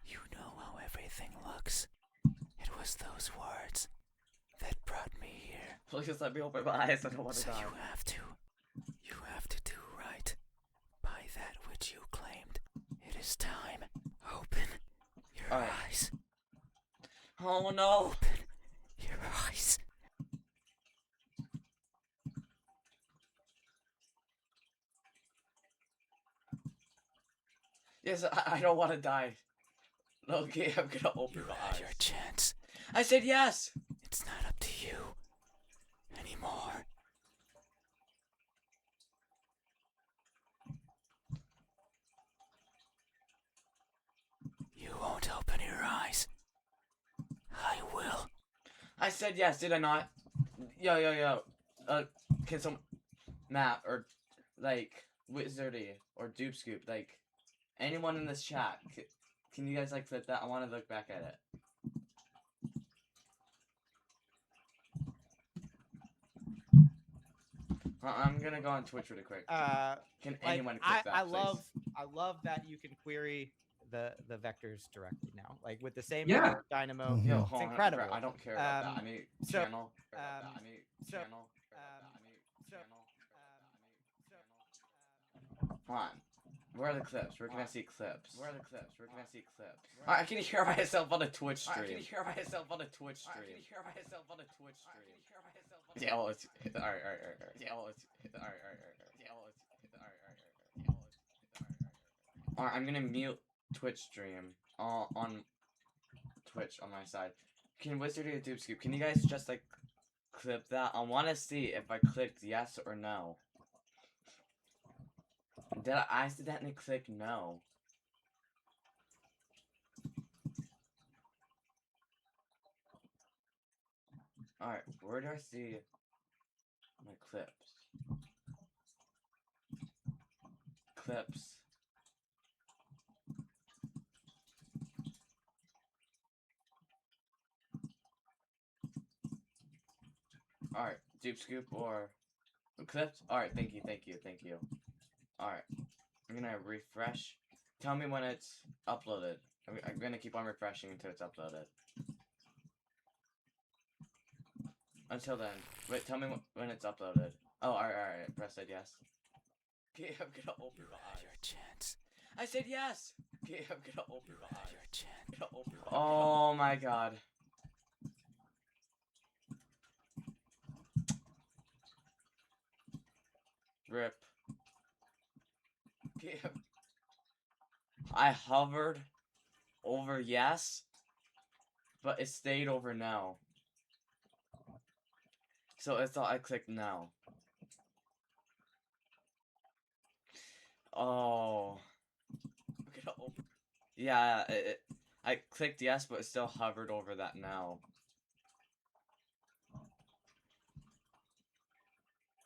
S2: you know how everything looks. It was those words that brought me here.
S1: Please let me open my eyes. I don't want to
S2: So
S1: die.
S2: you have to do right by that which you claimed. It is time. Open your
S1: Alright.
S2: eyes.
S1: Oh no!
S2: Open your eyes.
S1: Yes, I don't want to die. Okay, I'm gonna open
S2: You
S1: my
S2: had
S1: eyes.
S2: your chance.
S1: I said yes!
S2: It's not up to you anymore. You won't open your eyes. I will.
S1: I said yes, did I not? Yo. Can some Matt or like Wizardy or Dupe Scoop, like anyone in this chat, can you guys like flip that? I want to look back at it. I'm gonna go on Twitch really quick. Can anyone click that, please?
S3: I love that you can query the vectors directly now, like with the same
S4: Yeah.
S3: number of dynamo.
S4: Mhm.
S1: Yo,
S3: It's
S1: hold on,
S3: incredible.
S1: I don't care about that. I
S3: Um,
S1: need
S3: so-
S1: channel. I need
S3: so-
S1: channel.
S3: um,
S1: I need
S3: so-
S1: channel. Hold on. Where are the clips? Where can I see clips? Where are the clips? Where can I see clips? I can hear myself on a Twitch stream. I can hear myself on a Twitch stream. I can hear myself on a Twitch stream. Yeah, well, it's alright. Yeah, well, it's alright. Yeah, well, it's alright. Alright, I'm gonna mute Twitch stream on Twitch on my side. Can Wizard or Dupe Scoop, can you guys just like clip that? I want to see if I clicked yes or no. Did I accidentally click no? Alright, where do I see my clips? Clips. Alright, Dupe Scoop or clips? Alright, thank you. Alright, I'm gonna refresh. Tell me when it's uploaded. I'm gonna keep on refreshing until it's uploaded. Until then. Wait, tell me when it's uploaded. Oh, alright. Press that yes. Okay, I'm gonna open
S2: You
S1: my
S2: had
S1: eyes.
S2: your chance.
S1: I said yes! Okay, I'm gonna open
S2: You
S1: my
S2: had
S1: eyes.
S2: your chance.
S1: Oh my god. Rip. Okay, I hovered over yes, but it stayed over no. So it's all I clicked no. Oh. I'm gonna open. Yeah, I clicked yes, but it still hovered over that no.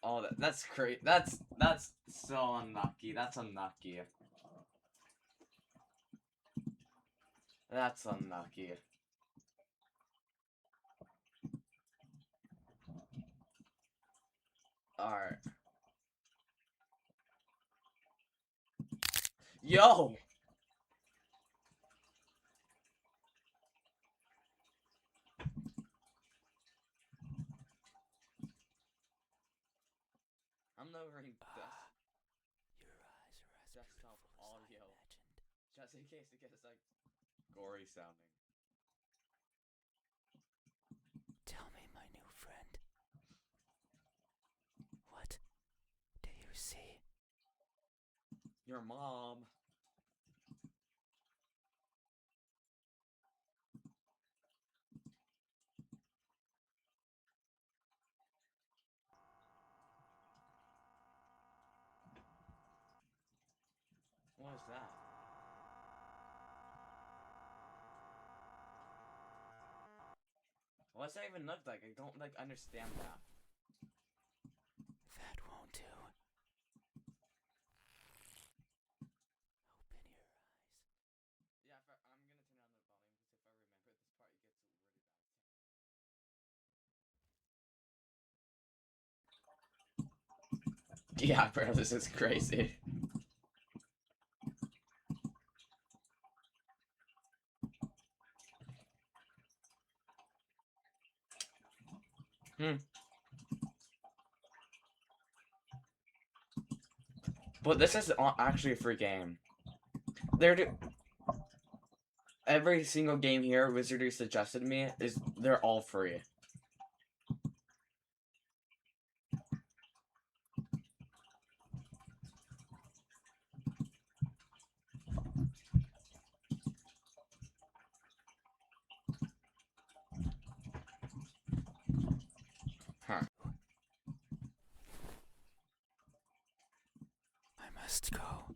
S1: Oh, that's great. That's so unlucky. That's unlucky. That's unlucky. Alright. Yo! I'm lowering
S2: Your eyes are as
S1: desktop
S2: beautiful as
S1: audio.
S2: I imagined.
S1: Just in case it gets like gory sounding.
S2: Tell me, my new friend. What do you see?
S1: Your mom. What is that? What's that even look like? I don't like understand that.
S2: That won't do.
S1: Yeah, bro, this is crazy. But this is actually a free game. Every single game here Wizardry suggested me they're all free. Huh.
S2: I must go.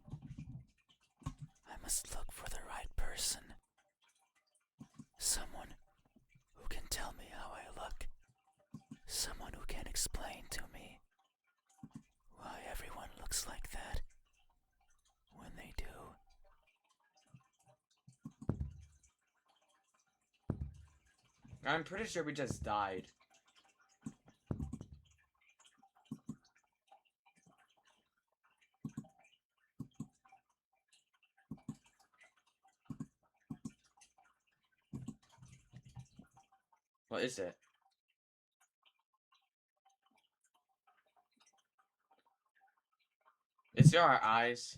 S2: I must look for the right person. Someone who can tell me how I look. Someone who can explain to me why everyone looks like that when they do.
S1: I'm pretty sure we just died. What is it? Is there our eyes?